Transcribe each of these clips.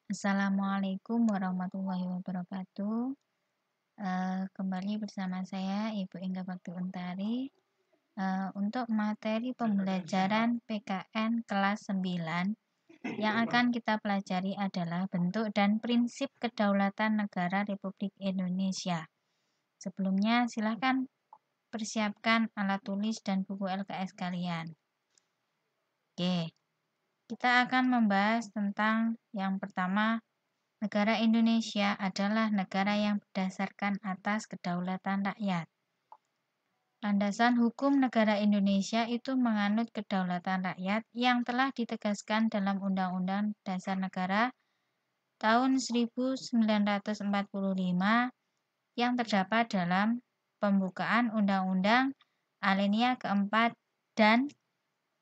Assalamualaikum warahmatullahi wabarakatuh. Kembali bersama saya Ibu Inga Bakti Untari untuk materi pembelajaran PKN kelas 9 yang akan kita pelajari adalah bentuk dan prinsip kedaulatan negara Republik Indonesia. Sebelumnya silakan persiapkan alat tulis dan buku LKS kalian. Oke, kita akan membahas tentang yang pertama. Negara Indonesia adalah negara yang berdasarkan atas kedaulatan rakyat. Landasan hukum negara Indonesia itu menganut kedaulatan rakyat yang telah ditegaskan dalam Undang-Undang Dasar Negara tahun 1945 yang terdapat dalam pembukaan Undang-Undang Alinea keempat dan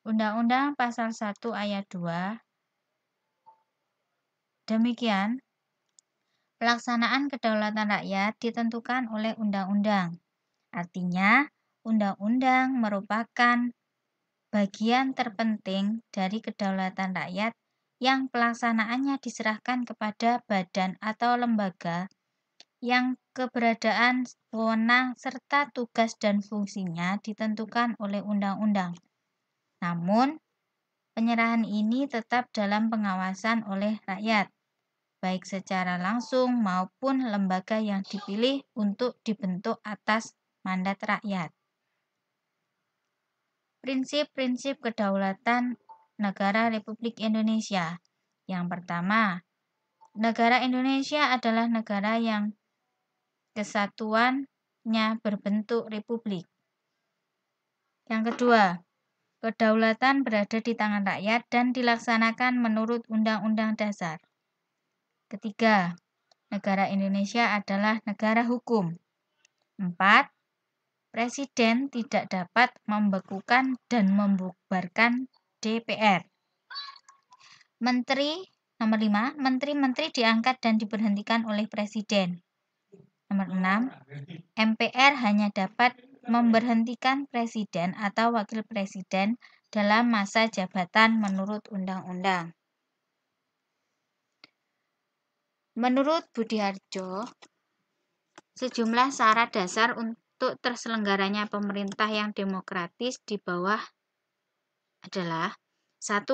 Undang-Undang Pasal 1 Ayat 2. Demikian, pelaksanaan kedaulatan rakyat ditentukan oleh undang-undang. Artinya, undang-undang merupakan bagian terpenting dari kedaulatan rakyat yang pelaksanaannya diserahkan kepada badan atau lembaga yang keberadaan, wewenang, serta tugas dan fungsinya ditentukan oleh undang-undang. Namun, penyerahan ini tetap dalam pengawasan oleh rakyat, baik secara langsung maupun lembaga yang dipilih untuk dibentuk atas mandat rakyat. Prinsip-prinsip kedaulatan negara Republik Indonesia. Yang pertama, negara Indonesia adalah negara yang kesatuannya berbentuk republik. Yang kedua, kedaulatan berada di tangan rakyat dan dilaksanakan menurut Undang-Undang Dasar. Ketiga, negara Indonesia adalah negara hukum. 4. Presiden tidak dapat membekukan dan membubarkan DPR. Nomor 5, menteri-menteri diangkat dan diberhentikan oleh Presiden. Nomor 6, MPR hanya dapat memberhentikan Presiden atau Wakil Presiden dalam masa jabatan menurut undang-undang. Menurut Budiharjo, sejumlah syarat dasar untuk terselenggaranya pemerintah yang demokratis di bawah adalah 1.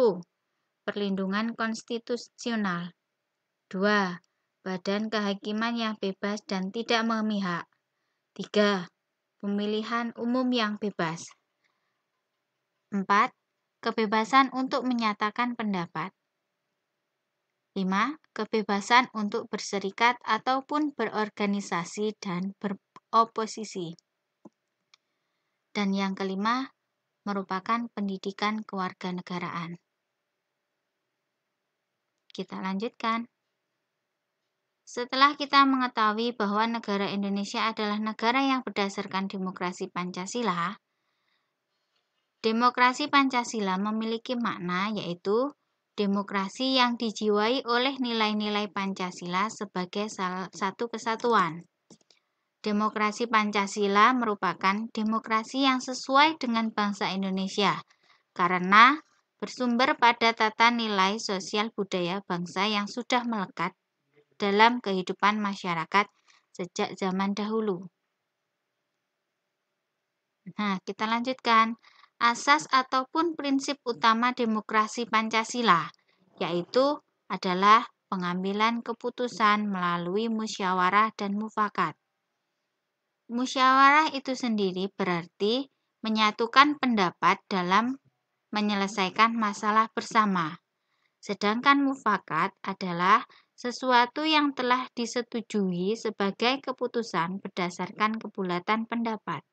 Perlindungan konstitusional. 2. Badan kehakiman yang bebas dan tidak memihak. 3. Pemilihan umum yang bebas. 4. Kebebasan untuk menyatakan pendapat. 5. Kebebasan untuk berserikat ataupun berorganisasi dan beroposisi. Dan yang kelima, merupakan pendidikan kewarganegaraan. Kita lanjutkan. Setelah kita mengetahui bahwa negara Indonesia adalah negara yang berdasarkan demokrasi Pancasila, demokrasi Pancasila memiliki makna yaitu demokrasi yang dijiwai oleh nilai-nilai Pancasila sebagai satu kesatuan. Demokrasi Pancasila merupakan demokrasi yang sesuai dengan bangsa Indonesia karena bersumber pada tata nilai sosial budaya bangsa yang sudah melekat dalam kehidupan masyarakat sejak zaman dahulu. Nah, kita lanjutkan. Asas ataupun prinsip utama demokrasi Pancasila, yaitu adalah pengambilan keputusan melalui musyawarah dan mufakat. Musyawarah itu sendiri berarti menyatukan pendapat dalam menyelesaikan masalah bersama. Sedangkan mufakat adalah sesuatu yang telah disetujui sebagai keputusan berdasarkan kebulatan pendapat.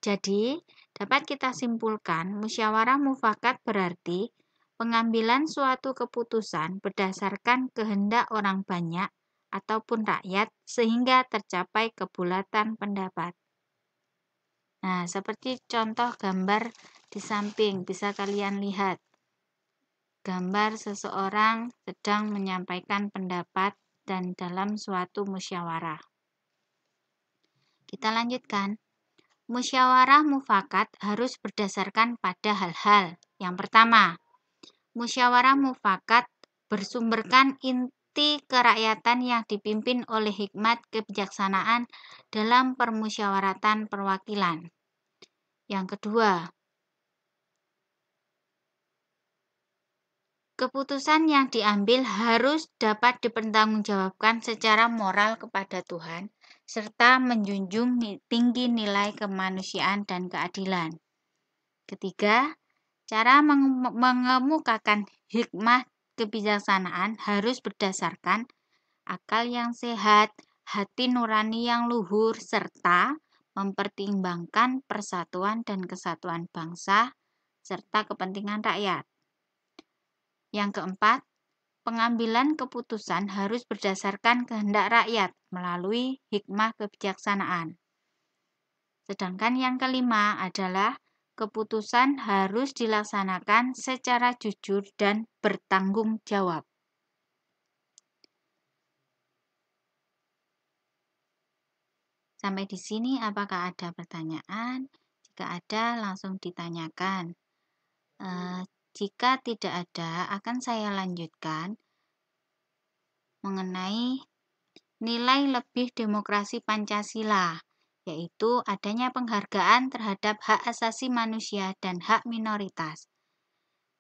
Jadi, dapat kita simpulkan musyawarah mufakat berarti pengambilan suatu keputusan berdasarkan kehendak orang banyak ataupun rakyat sehingga tercapai kebulatan pendapat. Nah, seperti contoh gambar di samping bisa kalian lihat. Gambar seseorang sedang menyampaikan pendapat dan dalam suatu musyawarah. Kita lanjutkan. Musyawarah mufakat harus berdasarkan pada hal-hal. Yang pertama, musyawarah mufakat bersumberkan seperti kerakyatan yang dipimpin oleh hikmat kebijaksanaan dalam permusyawaratan perwakilan. Yang kedua, keputusan yang diambil harus dapat dipertanggungjawabkan secara moral kepada Tuhan, serta menjunjung tinggi nilai kemanusiaan dan keadilan. Ketiga, cara mengemukakan hikmah kebijaksanaan harus berdasarkan akal yang sehat, hati nurani yang luhur, serta mempertimbangkan persatuan dan kesatuan bangsa, serta kepentingan rakyat. Yang keempat, pengambilan keputusan harus berdasarkan kehendak rakyat melalui hikmah kebijaksanaan. Sedangkan yang kelima adalah keputusan harus dilaksanakan secara jujur dan bertanggung jawab. Sampai di sini apakah ada pertanyaan? Jika ada, langsung ditanyakan. Jika tidak ada, akan saya lanjutkan mengenai nilai lebih demokrasi Pancasila, yaitu adanya penghargaan terhadap hak asasi manusia dan hak minoritas.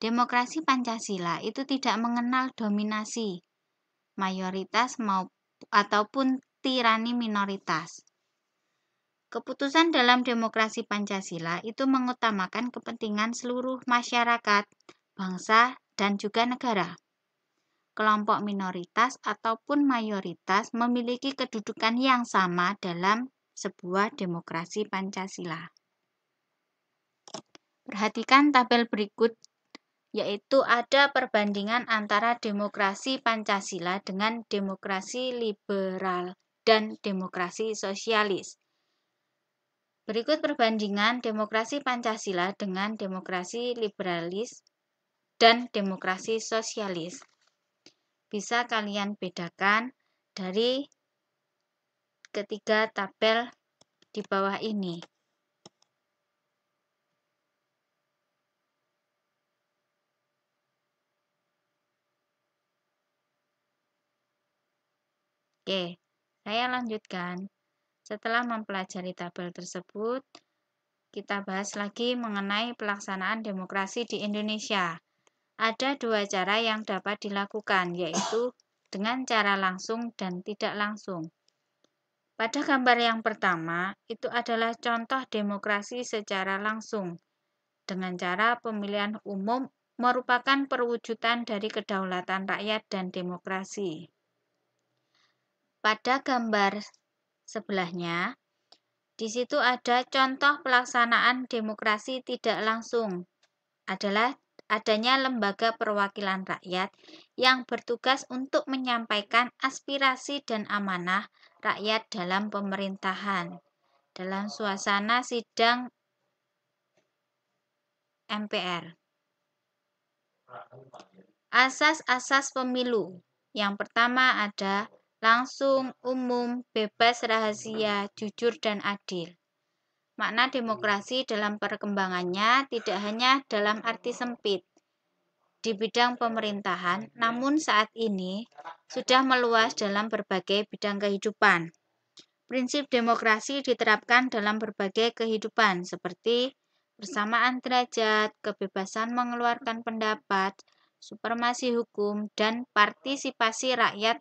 Demokrasi Pancasila itu tidak mengenal dominasi mayoritas ataupun tirani minoritas. Keputusan dalam demokrasi Pancasila itu mengutamakan kepentingan seluruh masyarakat, bangsa, dan juga negara. Kelompok minoritas ataupun mayoritas memiliki kedudukan yang sama dalam sebuah demokrasi Pancasila. Perhatikan tabel berikut, yaitu ada perbandingan antara demokrasi Pancasila dengan demokrasi liberal dan demokrasi sosialis. Berikut perbandingan demokrasi Pancasila dengan demokrasi liberalis dan demokrasi sosialis. Bisa kalian bedakan dari ketiga tabel di bawah ini. Oke, saya lanjutkan. Setelah mempelajari tabel tersebut, kita bahas lagi mengenai pelaksanaan demokrasi di Indonesia. Ada dua cara yang dapat dilakukan, yaitu dengan cara langsung dan tidak langsung. Pada gambar yang pertama, itu adalah contoh demokrasi secara langsung. Dengan cara pemilihan umum merupakan perwujudan dari kedaulatan rakyat dan demokrasi. Pada gambar sebelahnya, di situ ada contoh pelaksanaan demokrasi tidak langsung. Adalah adanya lembaga perwakilan rakyat yang bertugas untuk menyampaikan aspirasi dan amanah rakyat dalam pemerintahan. Dalam suasana sidang MPR. Asas-asas pemilu. Yang pertama ada langsung, umum, bebas rahasia, jujur dan adil. Makna demokrasi dalam perkembangannya tidak hanya dalam arti sempit di bidang pemerintahan, namun saat ini sudah meluas dalam berbagai bidang kehidupan. Prinsip demokrasi diterapkan dalam berbagai kehidupan seperti persamaan derajat, kebebasan mengeluarkan pendapat, supremasi hukum, dan partisipasi rakyat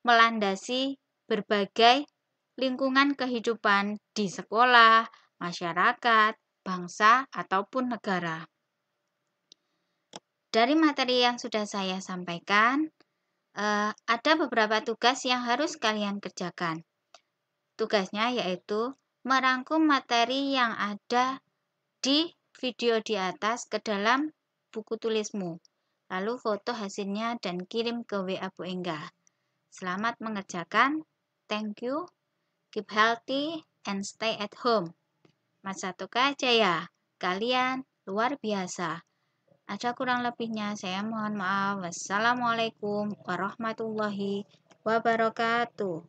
melandasi berbagai lingkungan kehidupan di sekolah, masyarakat, bangsa, ataupun negara. Dari materi yang sudah saya sampaikan, ada beberapa tugas yang harus kalian kerjakan. Tugasnya yaitu merangkum materi yang ada di video di atas ke dalam buku tulismu. Lalu foto hasilnya dan kirim ke WA Bu Engga. Selamat mengerjakan. Thank you. Keep healthy and stay at home. Mas Satoka Jaya, kalian luar biasa. Ada kurang lebihnya, saya mohon maaf. Wassalamualaikum warahmatullahi wabarakatuh.